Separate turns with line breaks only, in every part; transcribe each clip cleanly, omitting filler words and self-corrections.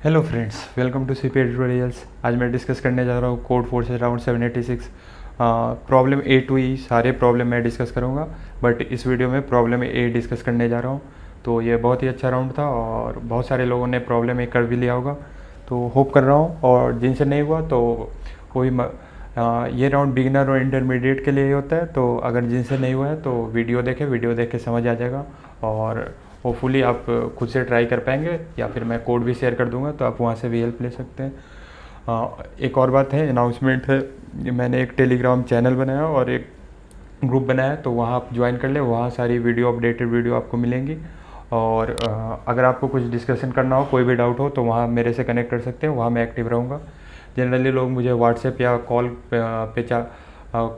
Hello friends, welcome to CP tutorials. आज मैं discuss करने जा रहा हूँ Codeforces round 786 problem A to E. सारे प्रॉब्लम मैं डिस्कस करूँगा, बट इस वीडियो में प्रॉब्लम ए डिस्कस करने जा रहा हूँ। तो ये बहुत ही अच्छा राउंड था और बहुत सारे लोगों ने प्रॉब्लम ए कर भी लिया होगा, तो होप कर रहा हूँ। और जिनसे नहीं हुआ तो कोई ये राउंड बिगिनर और इंटरमीडिएट के लिए ही होता है, तो अगर जिनसे नहीं हुआ है तो वीडियो देख के समझ आ जाएगा और होपफुली आप खुद से ट्राई कर पाएंगे, या फिर मैं कोड भी शेयर कर दूंगा तो आप वहाँ से भी हेल्प ले सकते हैं। एक और बात है, अनाउंसमेंट है, मैंने एक टेलीग्राम चैनल बनाया और एक ग्रुप बनाया है, तो वहाँ आप ज्वाइन कर ले। वहाँ सारी वीडियो, अपडेटेड वीडियो आपको मिलेंगी। और अगर आपको कुछ डिस्कशन करना हो, कोई भी डाउट हो, तो वहाँ मेरे से कनेक्ट कर सकते हैं, वहाँ मैं एक्टिव रहूँगा। जनरली लोग मुझे व्हाट्सएप या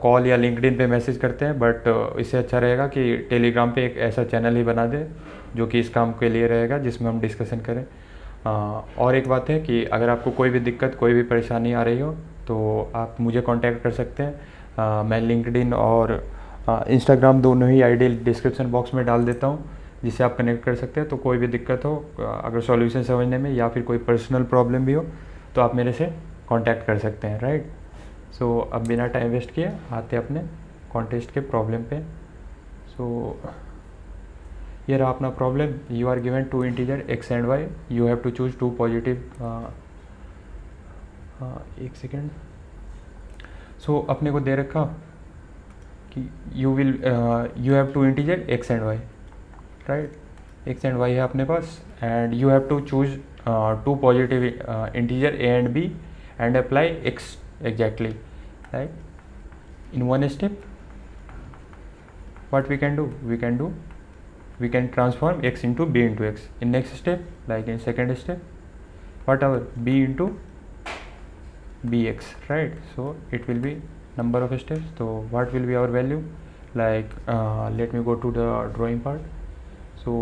कॉल या लिंक्डइन पे मैसेज करते हैं, बट इससे अच्छा रहेगा कि टेलीग्राम पे एक ऐसा चैनल ही बना दे जो कि इस काम के लिए रहेगा, जिसमें हम डिस्कशन करें। और एक बात है कि अगर आपको कोई भी दिक्कत, कोई भी परेशानी आ रही हो तो आप मुझे कांटेक्ट कर सकते हैं। मैं लिंक्डइन और इंस्टाग्राम दोनों ही आईडी डिस्क्रिप्शन बॉक्स में डाल देता हूँ, जिससे आप कनेक्ट कर सकते हैं। तो कोई भी दिक्कत हो, अगर सॉल्यूशन समझने में या फिर कोई पर्सनल प्रॉब्लम भी हो, तो आप मेरे से कांटेक्ट कर सकते हैं, राइट। सो अब बिना टाइम वेस्ट किए आते अपने कॉन्टेस्ट के प्रॉब्लम पे। सो ये रहा अपना problem. You are given two integer x and y, you have to choose two positive. एक सेकेंड। सो अपने को दे रखा कि you have two integer x and y, right. X and y है अपने पास, and you have to choose two positive integer a and b and apply x exactly, right? In one step, what we can do, we can transform x into b into x. In next step, like in second step, whatever, b into bx, right? So it will be number of steps. So what will be our value? Like let me go to the drawing part. So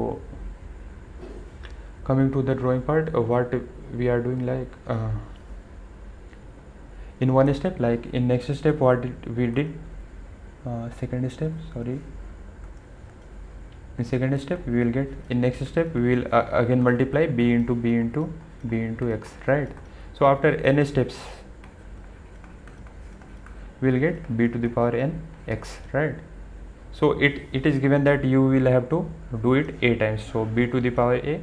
coming to the drawing part, what we are doing, like in one step, like in next step what we did, second step, sorry, in second step we will get, in next step we will again multiply b into b into b into x, right? So after n steps we will get b to the power n x, right? So it is given that you will have to do it a times, so b to the power a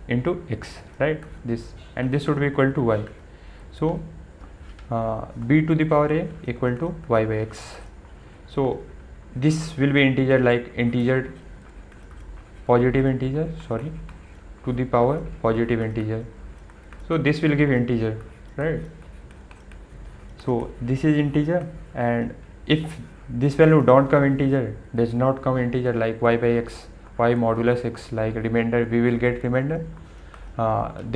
into x, right? This, and this should be equal to y. So b to the power a equal to y by x. So this will be integer, like integer, positive integer, sorry, to the power positive integer. So this will give integer, right? So this is integer, and if this value don't come integer, does not come integer, like y by x, y modulus x, like remainder, we will get remainder,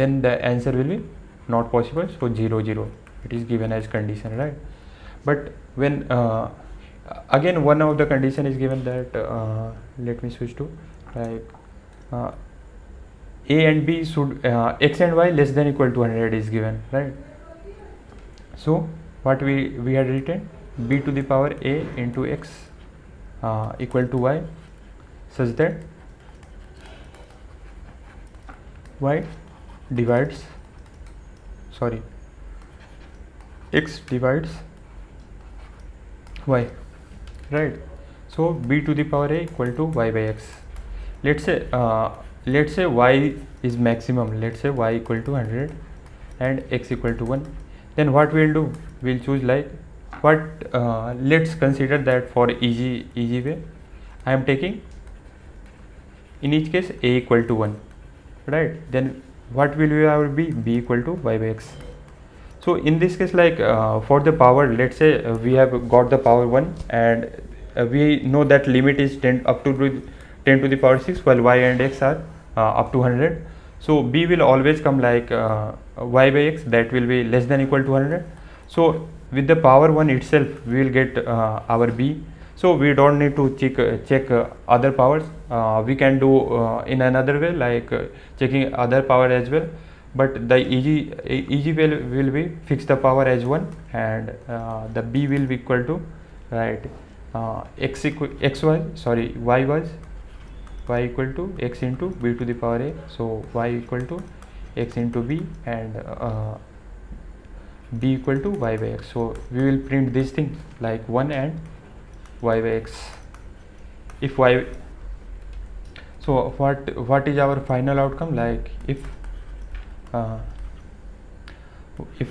then the answer will be not possible, so 0 0, it is given as condition, right? But when again one of the condition is given that let me switch to, like a and b should x and y less than equal to 100 is given, right? So what we had written, b to the power a into x equal to y, such that y divides, sorry, x divides y, right? So b to the power a equal to y by x. Let's say y is maximum, let's say y equal to 100 and x equal to 1. Then what we'll do, we'll choose like what, let's consider that for easy way I am taking in each case a equal to 1, right? Then what will be our b equal to y by x. So in this case, like for the power, let's say we have got the power 1, and we know that limit is 10 up to 10 to the power 6, while y and x are up to 100. So b will always come like y by x, that will be less than equal to 100. So with the power 1 itself we will get our b. So we don't need to check other powers. We can do in another way, like checking other power as well, but the easy will be fix the power as 1, and the b will be equal to, right, y was y equal to x into b to the power a. So y equal to x into b, and b equal to y by x. So we will print these things like 1 and y by x. If y, so what is our final outcome? Like if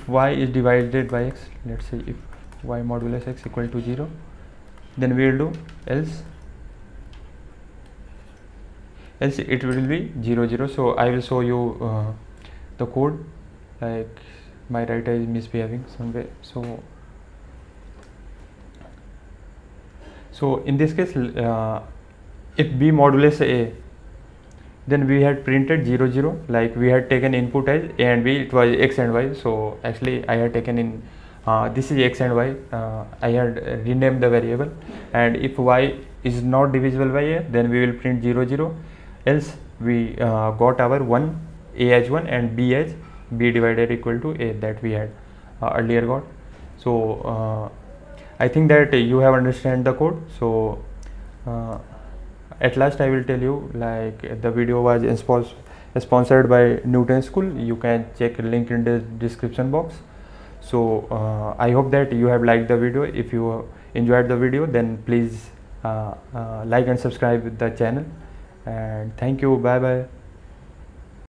y is divided by x, let's say if y modulus x equal to 0, then we will do else it will be 0 0. So I will show you the code. Like my writer is misbehaving somewhere, so in this case, if b modulus a, then we had printed 0 0, like we had taken input as a and b, it was x and y. So actually I had taken in this is x and y, I had renamed the variable, and if y is not divisible by a, then we will print 0 0, else we got our 1 a as 1 and b as b divided equal to a that we had earlier got. So I think that you have understand the code. So at last I will tell you, like the video was sponsored by Newton School. You can check link in the description box. So I hope that you have liked the video. If you enjoyed the video, then please like and subscribe the channel, and thank you. Bye bye.